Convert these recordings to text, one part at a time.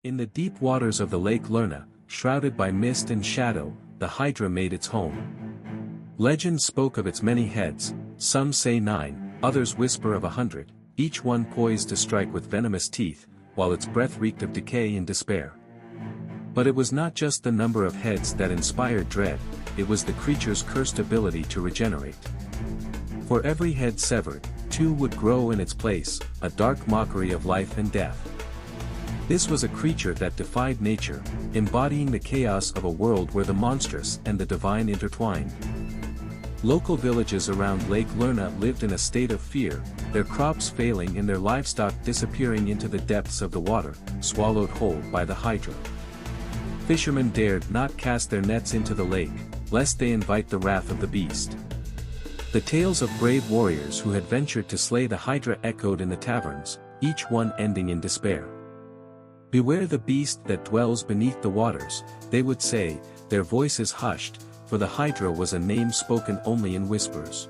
In the deep waters of the Lake Lerna, shrouded by mist and shadow, the Hydra made its home. Legends spoke of its many heads, some say 9, others whisper of 100, each one poised to strike with venomous teeth, while its breath reeked of decay and despair. But it was not just the number of heads that inspired dread, it was the creature's cursed ability to regenerate. For every head severed, 2 would grow in its place, a dark mockery of life and death. This was a creature that defied nature, embodying the chaos of a world where the monstrous and the divine intertwined. Local villages around Lake Lerna lived in a state of fear, their crops failing and their livestock disappearing into the depths of the water, swallowed whole by the Hydra. Fishermen dared not cast their nets into the lake, lest they invite the wrath of the beast. The tales of brave warriors who had ventured to slay the Hydra echoed in the taverns, each one ending in despair. "Beware the beast that dwells beneath the waters," they would say, their voices hushed, for the Hydra was a name spoken only in whispers.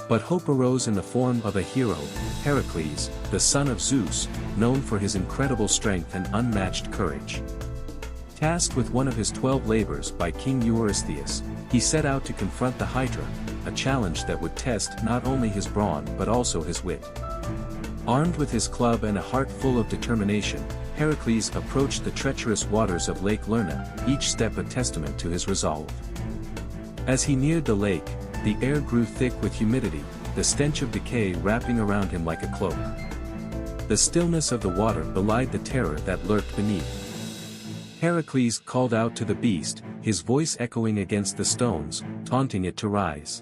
But hope arose in the form of a hero, Heracles, the son of Zeus, known for his incredible strength and unmatched courage. Tasked with one of his 12 labors by King Eurystheus, he set out to confront the Hydra, a challenge that would test not only his brawn but also his wit. Armed with his club and a heart full of determination, Heracles approached the treacherous waters of Lake Lerna, each step a testament to his resolve. As he neared the lake, the air grew thick with humidity, the stench of decay wrapping around him like a cloak. The stillness of the water belied the terror that lurked beneath. Heracles called out to the beast, his voice echoing against the stones, taunting it to rise.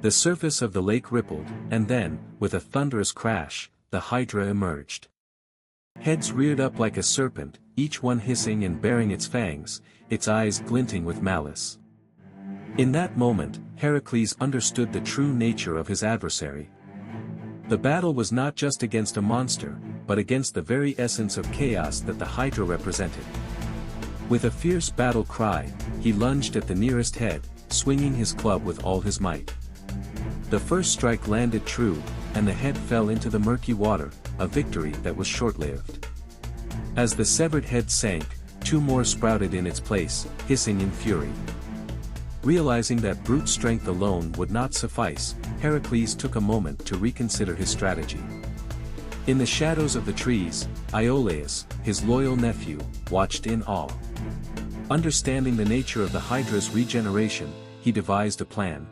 The surface of the lake rippled, and then, with a thunderous crash, the Hydra emerged. Heads reared up like a serpent, each one hissing and baring its fangs, its eyes glinting with malice. In that moment, Heracles understood the true nature of his adversary. The battle was not just against a monster, but against the very essence of chaos that the Hydra represented. With a fierce battle cry, he lunged at the nearest head, swinging his club with all his might. The first strike landed true, and the head fell into the murky water, a victory that was short-lived. As the severed head sank, 2 more sprouted in its place, hissing in fury. Realizing that brute strength alone would not suffice, Heracles took a moment to reconsider his strategy. In the shadows of the trees, Iolaus, his loyal nephew, watched in awe. Understanding the nature of the Hydra's regeneration, he devised a plan.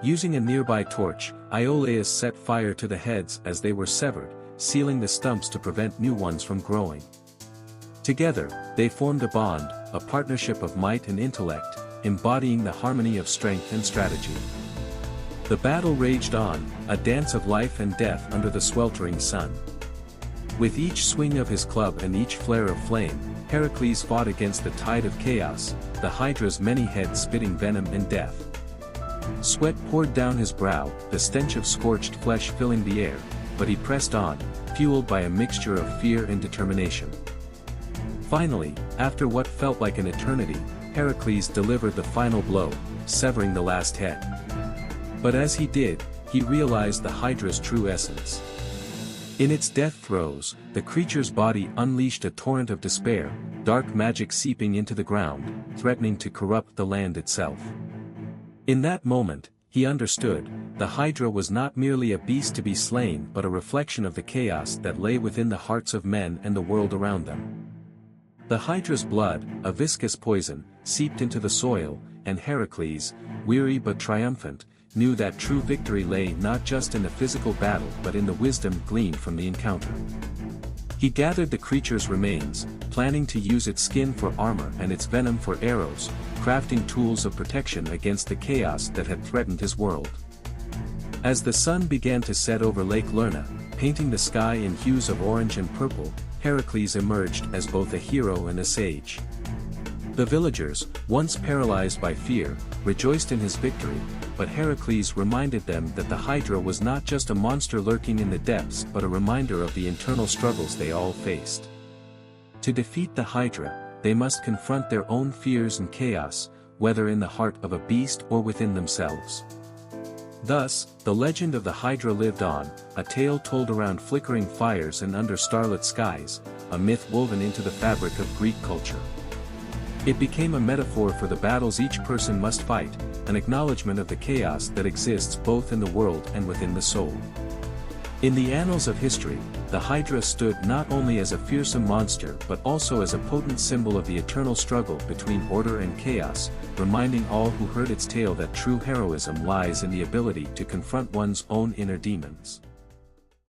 Using a nearby torch, Iolaus set fire to the heads as they were severed, sealing the stumps to prevent new ones from growing. Together, they formed a bond, a partnership of might and intellect, embodying the harmony of strength and strategy. The battle raged on, a dance of life and death under the sweltering sun. With each swing of his club and each flare of flame, Heracles fought against the tide of chaos, the Hydra's many heads spitting venom and death. Sweat poured down his brow, the stench of scorched flesh filling the air, but he pressed on, fueled by a mixture of fear and determination. Finally, after what felt like an eternity, Heracles delivered the final blow, severing the last head. But as he did, he realized the Hydra's true essence. In its death throes, the creature's body unleashed a torrent of despair, dark magic seeping into the ground, threatening to corrupt the land itself. In that moment, he understood, the Hydra was not merely a beast to be slain but a reflection of the chaos that lay within the hearts of men and the world around them. The Hydra's blood, a viscous poison, seeped into the soil, and Heracles, weary but triumphant, knew that true victory lay not just in the physical battle but in the wisdom gleaned from the encounter. He gathered the creature's remains, planning to use its skin for armor and its venom for arrows, crafting tools of protection against the chaos that had threatened his world. As the sun began to set over Lake Lerna, painting the sky in hues of orange and purple, Heracles emerged as both a hero and a sage. The villagers, once paralyzed by fear, rejoiced in his victory, but Heracles reminded them that the Hydra was not just a monster lurking in the depths but a reminder of the internal struggles they all faced. To defeat the Hydra, they must confront their own fears and chaos, whether in the heart of a beast or within themselves. Thus, the legend of the Hydra lived on, a tale told around flickering fires and under starlit skies, a myth woven into the fabric of Greek culture. It became a metaphor for the battles each person must fight, an acknowledgement of the chaos that exists both in the world and within the soul. In the annals of history, the Hydra stood not only as a fearsome monster but also as a potent symbol of the eternal struggle between order and chaos, reminding all who heard its tale that true heroism lies in the ability to confront one's own inner demons.